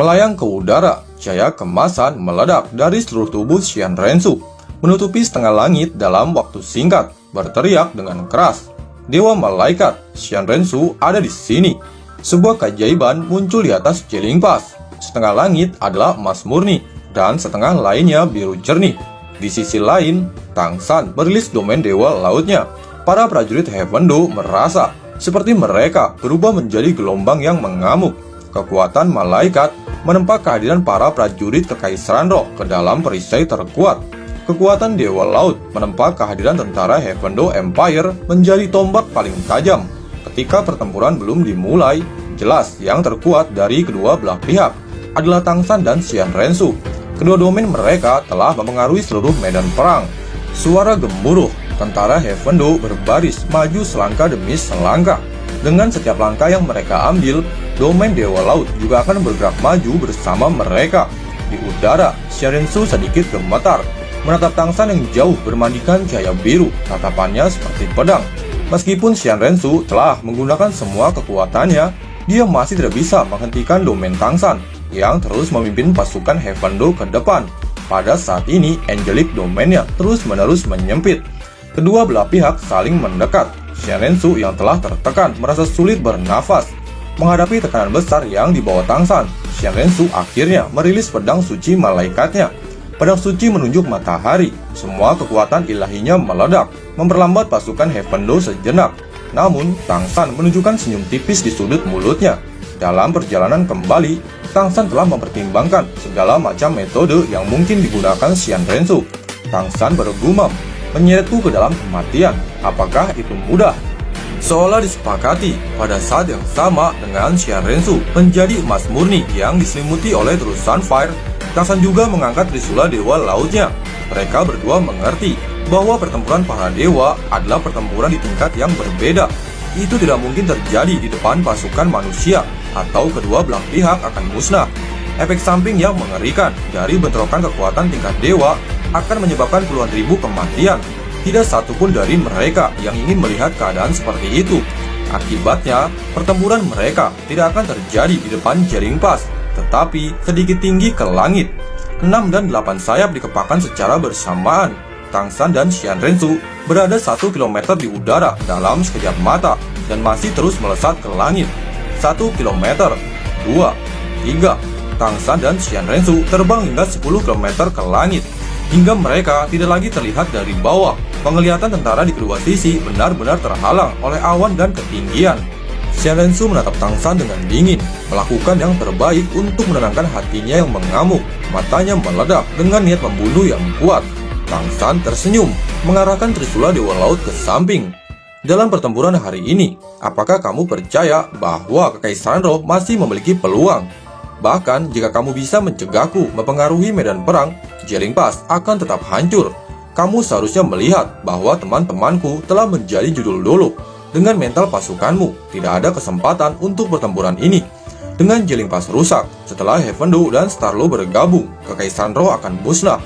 Melayang ke udara, cahaya kemasan meledak dari seluruh tubuh Xian Rensu, menutupi setengah langit dalam waktu singkat, berteriak dengan keras. Dewa malaikat, Xian Rensu ada di sini. Sebuah keajaiban muncul di atas Jiling Pass. Setengah langit adalah emas murni, dan setengah lainnya biru jernih. Di sisi lain, Tang San merilis domain dewa lautnya. Para prajurit Heavendo merasa seperti mereka berubah menjadi gelombang yang mengamuk. Kekuatan malaikat menempa kehadiran para prajurit Kekaisaran Roh ke dalam perisai terkuat. Kekuatan Dewa Laut menempa kehadiran tentara Heavendo Empire menjadi tombak paling tajam. Ketika pertempuran belum dimulai, jelas yang terkuat dari kedua belah pihak adalah Tang San dan Xian Rensu. Kedua domain mereka telah mempengaruhi seluruh medan perang. Suara gemuruh, tentara Heavendo berbaris maju selangkah demi selangkah. Dengan setiap langkah yang mereka ambil, domain Dewa Laut juga akan bergerak maju bersama mereka. Di udara, Xian Rensu sedikit gemetar, menatap Tang San yang jauh bermandikan cahaya biru, tatapannya seperti pedang. Meskipun Xian Rensu telah menggunakan semua kekuatannya, dia masih tidak bisa menghentikan domain Tang San yang terus memimpin pasukan Heavendo ke depan. Pada saat ini, Angelic domainnya terus-menerus menyempit. Kedua belah pihak saling mendekat. Xian Rensu yang telah tertekan merasa sulit bernafas. Menghadapi tekanan besar yang dibawa Tang San, Xian Rensu akhirnya merilis pedang suci malaikatnya. Pedang suci menunjuk matahari. Semua kekuatan ilahinya meledak, memperlambat pasukan Heavendo sejenak. Namun, Tang San menunjukkan senyum tipis di sudut mulutnya. Dalam perjalanan kembali, Tang San telah mempertimbangkan segala macam metode yang mungkin digunakan Xian Rensu. Tang San bergumam, "Menyeretku ke dalam kematian, apakah itu mudah?" Seolah disepakati, pada saat yang sama dengan Xian Rensu menjadi emas murni yang diselimuti oleh terus Sunfire, Tang San juga mengangkat trisula dewa lautnya. Mereka berdua mengerti bahwa pertempuran para dewa adalah pertempuran di tingkat yang berbeda. Itu tidak mungkin terjadi di depan pasukan manusia, atau kedua belah pihak akan musnah. Efek samping yang mengerikan dari bentrokan kekuatan tingkat dewa akan menyebabkan puluhan ribu kematian. Tidak satupun dari mereka yang ingin melihat keadaan seperti itu. Akibatnya, pertempuran mereka tidak akan terjadi di depan Jiling Pass, tetapi sedikit tinggi ke langit. 6 dan 8 sayap dikepakkan secara bersamaan. Tang San dan Xian Rensu berada 1 km di udara dalam sekejap mata dan masih terus melesat ke langit. 1 km, 2, 3. Tang San dan Xian Rensu terbang hingga 10 km ke langit, hingga mereka tidak lagi terlihat dari bawah. Penglihatan tentara di kedua sisi benar-benar terhalang oleh awan dan ketinggian. Xian Rensu menatap Tang San dengan dingin, melakukan yang terbaik untuk menenangkan hatinya yang mengamuk. Matanya meledak dengan niat membunuh yang kuat. Tang San tersenyum, mengarahkan trisula Dewa Laut ke samping. Dalam pertempuran hari ini, apakah kamu percaya bahwa Kekaisaran Roh masih memiliki peluang? Bahkan jika kamu bisa mencegahku mempengaruhi medan perang, Jiling Pass akan tetap hancur. Kamu seharusnya melihat bahwa teman-temanku telah menjadi judul dulu. Dengan mental pasukanmu, tidak ada kesempatan untuk pertempuran ini. Dengan Jiling Pass rusak, setelah Heavendo dan Starlo bergabung, Kekaisaran Roh akan musnah.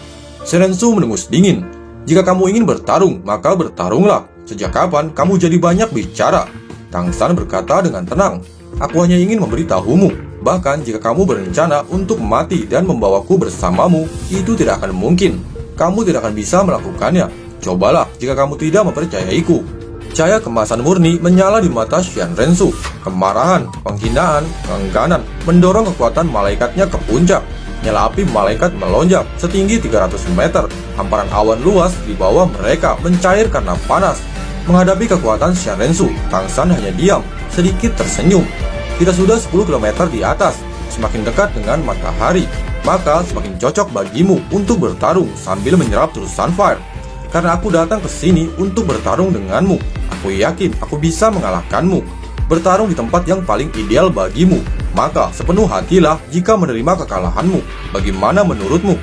Xian Rensu mendengus dingin. "Jika kamu ingin bertarung, maka bertarunglah. Sejak kapan kamu jadi banyak bicara?" Tang San berkata dengan tenang, "Aku hanya ingin memberitahumu. Bahkan jika kamu berencana untuk mati dan membawaku bersamamu, itu tidak akan mungkin. Kamu tidak akan bisa melakukannya. Cobalah jika kamu tidak mempercayaiku." Cahaya kemasan murni menyala di mata Xian Rensu. Kemarahan, penghinaan, keengganan mendorong kekuatan malaikatnya ke puncak. Nyala api malaikat melonjak setinggi 300 meter. Hamparan awan luas di bawah mereka mencair karena panas. Menghadapi kekuatan Xian Rensu, Tang San hanya diam, sedikit tersenyum. Kita sudah 10 km di atas, semakin dekat dengan matahari, maka semakin cocok bagimu untuk bertarung sambil menyerap terus Sunfire. Karena aku datang ke sini untuk bertarung denganmu, aku yakin aku bisa mengalahkanmu. Bertarung di tempat yang paling ideal bagimu, maka sepenuh hatilah jika menerima kekalahanmu. Bagaimana menurutmu?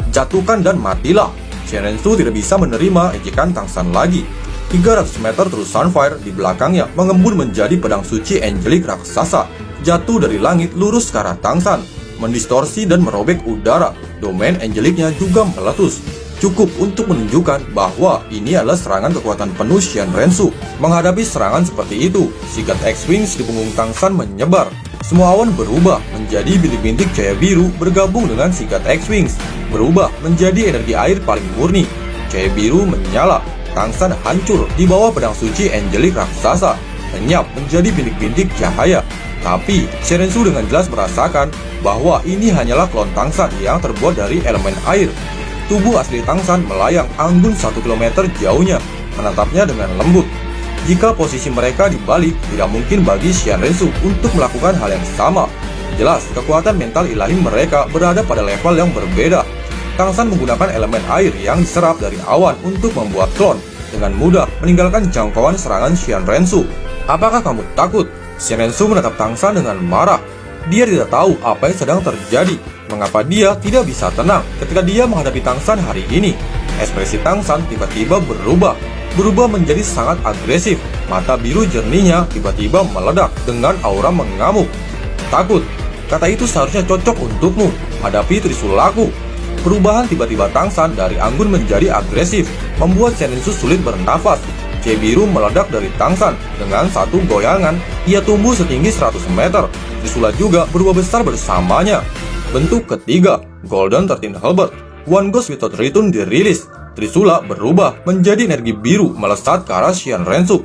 Jatuhkan dan matilah. Xian Rensu tidak bisa menerima ejekan Tang San lagi. 300 meter terus Sunfire di belakangnya mengembun menjadi pedang suci Angelic raksasa. Jatuh dari langit lurus ke arah Tang San, mendistorsi dan merobek udara. Domain Angelicnya juga meletus. cukup untuk menunjukkan bahwa ini adalah serangan kekuatan penuh Xian Rensu. Menghadapi serangan seperti itu, sikat X-Wings di punggung Tangsan menyebar. Semua awan berubah menjadi bintik-bintik cahaya biru bergabung dengan sikat X-Wings, berubah menjadi energi air paling murni. Cahaya biru menyala, Tangsan hancur di bawah pedang suci Angelic raksasa, lenyap menjadi bintik-bintik cahaya. Tapi Xian Rensu dengan jelas merasakan bahwa ini hanyalah klon Tangsan yang terbuat dari elemen air. Tubuh asli Tangsan melayang anggun 1 km jauhnya, menatapnya dengan lembut. Jika posisi mereka dibalik, tidak mungkin bagi Xian Rensu untuk melakukan hal yang sama. Jelas, kekuatan mental ilahi mereka berada pada level yang berbeda. Tangsan menggunakan elemen air yang diserap dari awan untuk membuat klon, dengan mudah meninggalkan jangkauan serangan Xian Rensu. Apakah kamu takut? Xian Rensu menatap Tangsan dengan marah. Dia tidak tahu apa yang sedang terjadi. Mengapa dia tidak bisa tenang ketika dia menghadapi Tangsan hari ini? Ekspresi Tangsan tiba-tiba berubah menjadi sangat agresif. Mata biru jernihnya tiba-tiba meledak dengan aura mengamuk. Takut, kata itu seharusnya cocok untukmu. Hadapi Trisulaku. Perubahan tiba-tiba Tangsan dari anggun menjadi agresif membuat Xian Rensu sulit bernafas. Cahaya biru meledak dari Tangsan. Dengan satu goyangan, ia tumbuh setinggi 100 meter. Trisula juga berubah besar bersamanya. Bentuk ketiga, Golden 13 Halberd. One Ghost Without Return dirilis. Trisula berubah menjadi energi biru melesat ke arah Xian Rensu.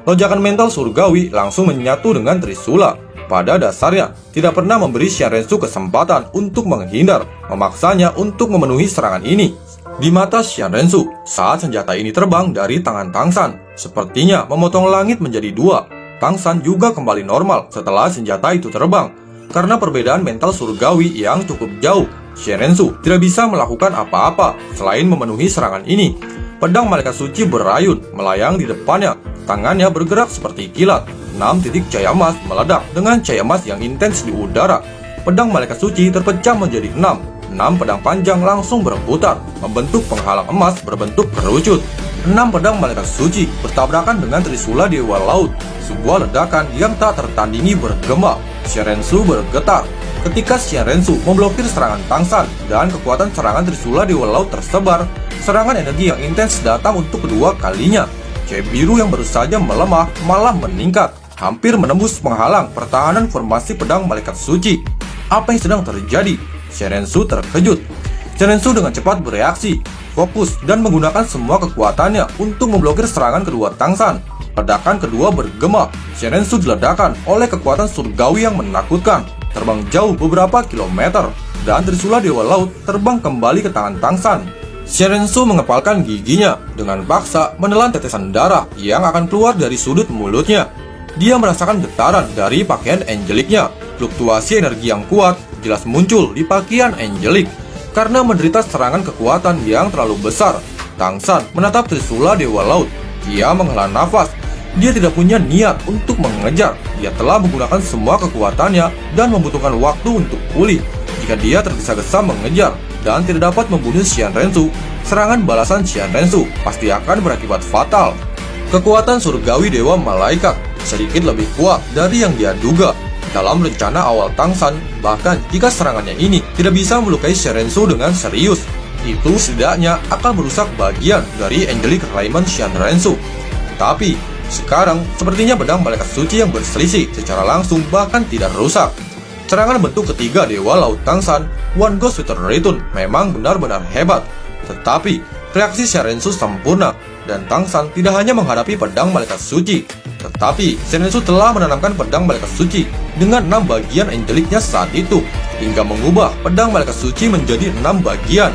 Lonjakan mental surgawi langsung menyatu dengan Trisula. Pada dasarnya, tidak pernah memberi Xian Rensu kesempatan untuk menghindar, memaksanya untuk memenuhi serangan ini. Di mata Xian Rensu, saat senjata ini terbang dari tangan Tangsan, sepertinya memotong langit menjadi dua. Tangsan juga kembali normal setelah senjata itu terbang. Karena perbedaan mental surgawi yang cukup jauh, Xian Rensu tidak bisa melakukan apa-apa selain memenuhi serangan ini. Pedang malaikat suci berayun, melayang di depannya. Tangannya bergerak seperti kilat. 6 titik cahaya emas meledak dengan cahaya emas yang intens di udara. Pedang malaikat suci terpecah menjadi 6 pedang panjang langsung berputar, membentuk penghalang emas berbentuk kerucut. 6 pedang malaikat suci bertabrakan dengan Trisula Dewa Laut. Sebuah ledakan yang tak tertandingi bergema. Xian Rensu bergetar ketika Xian Rensu memblokir serangan Tangsan dan kekuatan serangan Trisula Dewa Laut tersebar. Serangan energi yang intens datang untuk kedua kalinya. Cahaya biru yang baru saja melemah malah meningkat, hampir menembus penghalang pertahanan formasi pedang malaikat suci. Apa yang sedang terjadi? Xian Rensu terkejut. Xian Rensu dengan cepat bereaksi, fokus, dan menggunakan semua kekuatannya untuk memblokir serangan kedua Tangsan. Ledakan kedua bergema. Xian Rensu diledakkan oleh kekuatan surgawi yang menakutkan, terbang jauh beberapa kilometer, dan Trisula Dewa Laut terbang kembali ke tangan Tangsan. Xian Rensu mengepalkan giginya, dengan paksa menelan tetesan darah yang akan keluar dari sudut mulutnya. Dia merasakan getaran dari pakaian Angelicnya. Fluktuasi energi yang kuat jelas muncul di pakaian Angelic. Karena menderita serangan kekuatan yang terlalu besar, Tangsan menatap Trisula Dewa Laut. Dia menghela nafas. Dia tidak punya niat untuk mengejar. Dia telah menggunakan semua kekuatannya dan membutuhkan waktu untuk pulih. Jika dia tergesa-gesa mengejar dan tidak dapat membunuh Xian Rensu, serangan balasan Xian Rensu pasti akan berakibat fatal. Kekuatan surgawi Dewa Malaikat sedikit lebih kuat dari yang dia duga. Dalam rencana awal Tangsan, bahkan jika serangannya ini tidak bisa melukai Xian Rensu dengan serius, itu setidaknya akan merusak bagian dari Angelic Raiment Xian Rensu. Tapi sekarang, sepertinya pedang malaikat suci yang berselisih secara langsung bahkan tidak rusak. Serangan bentuk ketiga Dewa Laut Tangsan, One Ghost Without Return, memang benar-benar hebat. Tetapi, reaksi Xian Rensu sempurna, dan Tangsan tidak hanya menghadapi pedang malaikat suci, tetapi Xian Rensu telah menanamkan pedang malaikat suci dengan 6 bagian Angelicnya saat itu, hingga mengubah pedang malaikat suci menjadi 6 bagian.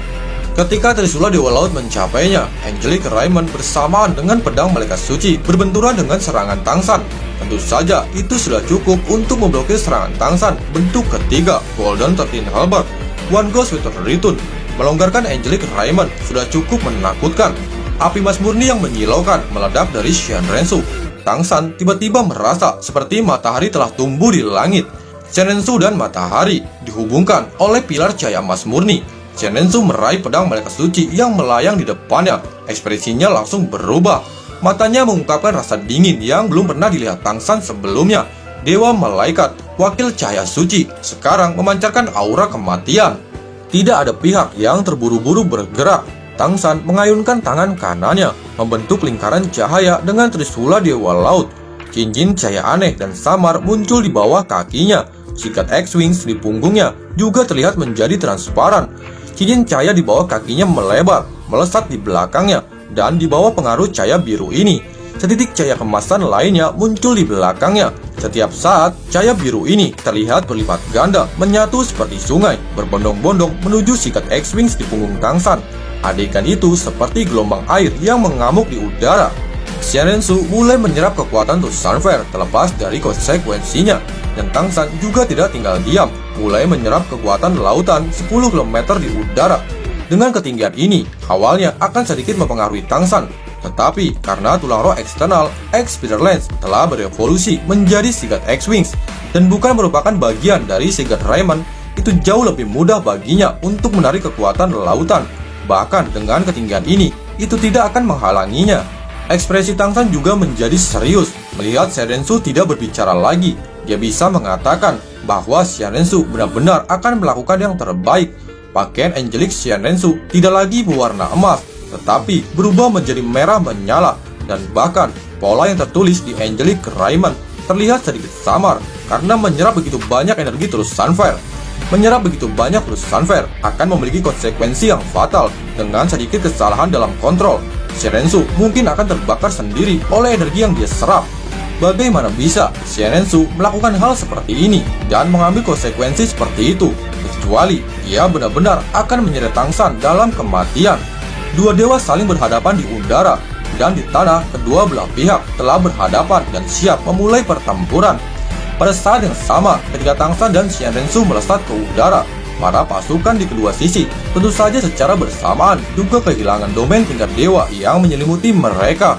Ketika Trisula Dewa Laut mencapainya, Angelic Raiment bersamaan dengan pedang malaikat suci berbenturan dengan serangan Tangsan. Tentu saja itu sudah cukup untuk memblokir serangan Tangsan bentuk ketiga, Golden 13 Halberd. One Ghost Without Return melonggarkan Angelic Raiment sudah cukup menakutkan. Api emas murni yang menyilaukan meledak dari Xian Rensu. Tangsan tiba-tiba merasa seperti matahari telah tumbuh di langit. Xian Rensu dan matahari dihubungkan oleh pilar cahaya emas murni. Xian Rensu meraih pedang malaikat suci yang melayang di depannya. Ekspresinya langsung berubah. Matanya mengungkapkan rasa dingin yang belum pernah dilihat Tangsan sebelumnya. Dewa Malaikat, wakil cahaya suci, sekarang memancarkan aura kematian. Tidak ada pihak yang terburu-buru bergerak. Tangsan mengayunkan tangan kanannya, membentuk lingkaran cahaya dengan trisula Dewa Laut. Cincin cahaya aneh dan samar muncul di bawah kakinya. Sikat X-Wings di punggungnya juga terlihat menjadi transparan. Cincin cahaya di bawah kakinya melebar, melesat di belakangnya, dan di bawah pengaruh cahaya biru ini, setitik cahaya kemasan lainnya muncul di belakangnya. Setiap saat, cahaya biru ini terlihat berlipat ganda, menyatu seperti sungai, berbondong-bondong menuju sikat X-Wings di punggung Tangsan. Adegan itu seperti gelombang air yang mengamuk di udara. Shenrensu mulai menyerap kekuatan To Sunfire terlepas dari konsekuensinya, dan Tangsan juga tidak tinggal diam, mulai menyerap kekuatan lautan 10 km di udara. Dengan ketinggian ini, awalnya akan sedikit mempengaruhi Tangsan, tetapi karena tulang roh eksternal X-Speeder Lens telah berevolusi menjadi sikat X-Wings dan bukan merupakan bagian dari sikat Raymond, itu jauh lebih mudah baginya untuk menarik kekuatan lautan. Bahkan dengan ketinggian ini, itu tidak akan menghalanginya. Ekspresi Tangsan juga menjadi serius melihat Shenrensu tidak berbicara lagi. Dia bisa mengatakan bahwa Shenrensu benar-benar akan melakukan yang terbaik. Pakaian Angelic Shenrensu tidak lagi berwarna emas, tetapi berubah menjadi merah menyala, dan bahkan pola yang tertulis di Angelic Raymond terlihat sedikit samar karena menyerap begitu banyak energi terus Sunfire. Menyerap begitu banyak terus Sunfire akan memiliki konsekuensi yang fatal. Dengan sedikit kesalahan dalam kontrol, Shenrensu mungkin akan terbakar sendiri oleh energi yang dia serap. Bagaimana bisa Shenrensu melakukan hal seperti ini dan mengambil konsekuensi seperti itu, kecuali dia benar-benar akan menyeret Tangsan dalam kematian. Dua dewa saling berhadapan di udara, dan di tanah kedua belah pihak telah berhadapan dan siap memulai pertempuran. Pada saat yang sama, ketika Tangsan dan Shenrensu melesat ke udara, para pasukan di kedua sisi tentu saja secara bersamaan juga kehilangan domain tingkat dewa yang menyelimuti mereka.